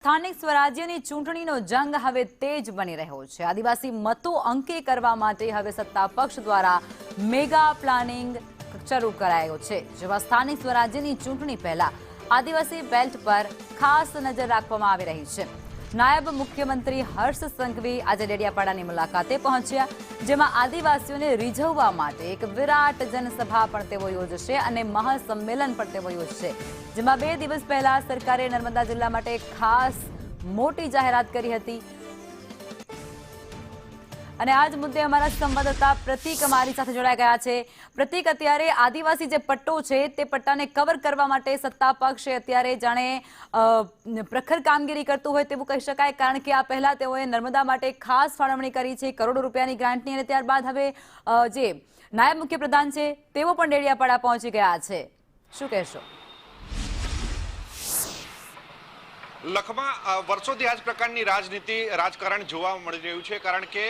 સ્થાનિક સ્વરાજ્યની ચૂંટણીનો જંગ હવે તેજ બની રહ્યો છે। આદિવાસી મતો અંકે કરવા માટે હવે સત્તા પક્ષ દ્વારા મેગા પ્લાનિંગ શરૂ કરાયો છે, જેમાં સ્થાનિક સ્વરાજ્યની ચૂંટણી પહેલા આદિવાસી બેલ્ટ પર ખાસ નજર રાખવામાં આવી રહી છે। નાયબ મુખ્યમંત્રી હર્ષ સંઘવી આજે ડેડિયાપાડાની મુલાકાતે પહોંચ્યા, જેમાં આદિવાસીઓને રીઝવવા માટે એક વિરાટ જનસભા પણ તેઓ યોજશે અને મહાસંમેલન પણ તેઓ યોજશે, જેમાં 2 દિવસ પહેલા સરકારે નર્મદા જિલ્લા માટે એક ખાસ મોટી જાહેરાત કરી હતી। અને આજ મુદ્દે અમારા સંવાદદાતા પ્રતીક અમારી સાથે જોડાઈ ગયા છે। પ્રતીક, અત્યારે આદિવાસી જે પટ્ટો છે તે પટ્ટાને કવર કરવા માટે સત્તા પક્ષ અત્યારે જાણે પ્રખર કામગીરી કરતું હોય તેવું કહી શકાય, કારણ કે આ પહેલા તેઓએ નર્મદા માટે ખાસ ફાળવણી કરી છે કરોડો રૂપિયાની ગ્રાન્ટની, અને ત્યારબાદ હવે જે નાયબ મુખ્યપ્રધાન છે તેઓ પણ ડેડિયાપાડા પહોંચી ગયા છે। શું કહેશો? લખમાં વર્ષોથી આ જ પ્રકારની રાજકારણ જોવા મળી રહ્યું છે, કારણ કે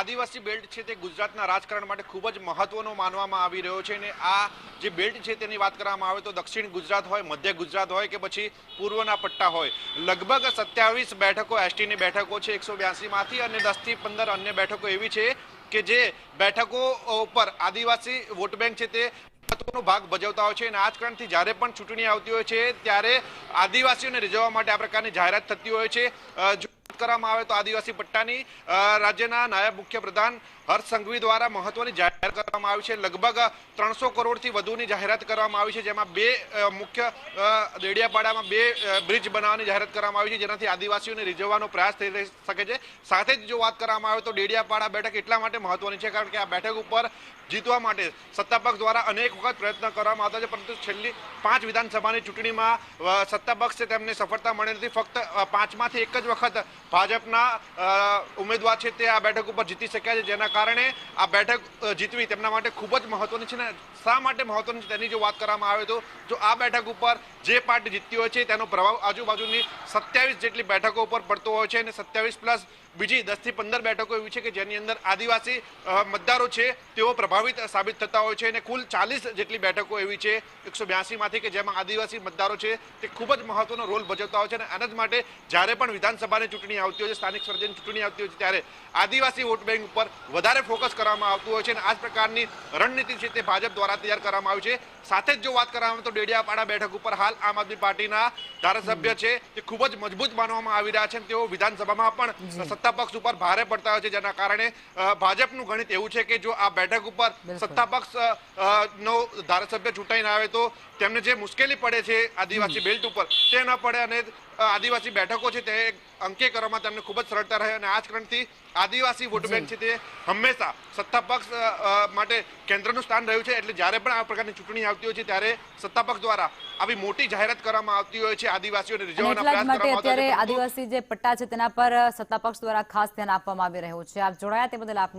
આદિવાસી બેલ્ટ છે તે ગુજરાતના રાજકારણ માટે ખૂબ જ મહત્વનો માનવામાં આવી રહ્યો છે। અને આ જે બેલ્ટ છે તેની વાત કરવામાં આવે તો દક્ષિણ ગુજરાત હોય, મધ્ય ગુજરાત હોય કે પછી પૂર્વના પટ્ટા હોય, લગભગ 27 બેઠકો એસટીની બેઠકો છે 182માંથી, અને 10 થી 15 અન્ય બેઠકો એવી છે કે જે બેઠકો ઉપર આદિવાસી વોટ બેંક છે તે મહત્વનો ભાગ ભજવતા હોય છે। અને આ જ કારણથી જ્યારે પણ ચૂંટણી આવતી હોય છે ત્યારે આદિવાસીઓને રીઝવવા માટે આ પ્રકારની જાહેરાત થતી હોય છે। જો કરવામાં આવે તો આદિવાસી પટ્ટાની રાજ્યના નાયબ મુખ્યપ્રધાન હર્ષ સંઘવી દ્વારા મહત્વની જાહેરાત કરવામાં આવી છે। લગભગ 300 કરોડથી વધુની જાહેરાત કરવામાં આવી છે, જેમાં 2 મુખ્ય ડેડિયાપાડામાં 2 બ્રિજ બનાવવાની જાહેરાત કરવામાં આવી છે, જેનાથી આદિવાસીઓને રીઝવવાનો પ્રયાસ થઈ શકે છે। સાથે જ જો વાત કરવામાં આવે તો ડેડિયાપાડા બેઠક એટલા માટે મહત્વની છે કારણ કે આ બેઠક ઉપર જીતવા માટે સત્તાપક્ષ દ્વારા અનેક વખત પ્રયત્ન કરવામાં આવતા છે, પરંતુ છેલ્લી 5 વિધાનસભાની ચૂંટણીમાં સત્તાપક્ષ છે તેમને સફળતા મળી નથી। ફક્ત 5માંથી એક જ વખત ભાજપના ઉમેદવાર છે તે આ બેઠક ઉપર જીતી શક્યા છે, જેના કારણે આ બેઠક જીતવી તેમના માટે ખૂબ જ મહત્વની છે। ને શા માટે મહત્વની છે તેની જો વાત કરવામાં આવે તો જો આ બેઠક ઉપર જે પાર્ટી જીતતી હોય છે તેનો પ્રભાવ આજુબાજુની 27 જેટલી બેઠકો ઉપર પડતો હોય છે, અને 27 પ્લસ બીજી 10 થી 15 બેઠકો એવી છે કે જેની અંદર આદિવાસી મતદારો છે તેઓ પ્રભાવિત સાબિત થતા હોય છે, અને કુલ 40 જેટલી બેઠકો એવી છે 182માંથી કે જેમાં આદિવાસી મતદારો છે તે ખૂબ જ મહત્વનો રોલ ભજવતા હોય છે। અને આના જ માટે જ્યારે પણ વિધાનસભાની ચૂંટણી આવતી હોય છે, સ્થાનિક સ્વરાજ્યની ચૂંટણી આવતી હોય છે, ત્યારે આદિવાસી વોટ બેંક ઉપર વધારે ફોકસ કરવામાં આવતું હોય છે, અને આ જ પ્રકારની રણનીતિ છે તે ભાજપ દ્વારા તૈયાર કરવામાં આવી છે। સાથે જ જો વાત કરવામાં આવે તો ડેડિયાપાડા બેઠક ઉપર હાલ આમ આદમી પાર્ટીના ધારાસભ્ય છે તે ખૂબ જ મજબૂત માનવામાં આવી રહ્યા છે, તેઓ વિધાનસભામાં પણ સત્તા પક્ષ ઉપર ભારે પડતા હોય છે, જેના કારણે ભાજપનું ગણિત એવું છે કે જો આ બેઠક ઉપર સત્તા પક્ષ નો ધારાસભ્ય ચૂંટાઈને આવે તો તેમને જે મુશ્કેલી પડે છે આદિવાસી બેલ્ટ ઉપર તે ન પડે, અને આદિવાસી બેઠકો છે તે અંકે કરવામાં તેમને ખૂબ જ સરળતા રહે। અને આ જ કારણથી આદિવાસી વોટ બેંક છે તે હંમેશા સત્તા પક્ષ માટે કેન્દ્રનું સ્થાન રહ્યું છે, એટલે જ્યારે પણ આ પ્રકારની ચૂંટણી આવતી હોય છે ત્યારે સત્તા પક્ષ દ્વારા આવી મોટી જાહેરાત કરવામાં આવતી હોય છે, આદિવાસીઓને રીઝવવાના પ્રયાસ કરવામાં આવતા હોય છે। આદિવાસી જે પટ્ટા છે તેના પર સત્તા પક્ષ દ્વારા ખાસ ધ્યાન આપવામાં આવી રહ્યું છે। આપ જોડાયા તે બદલ આપનો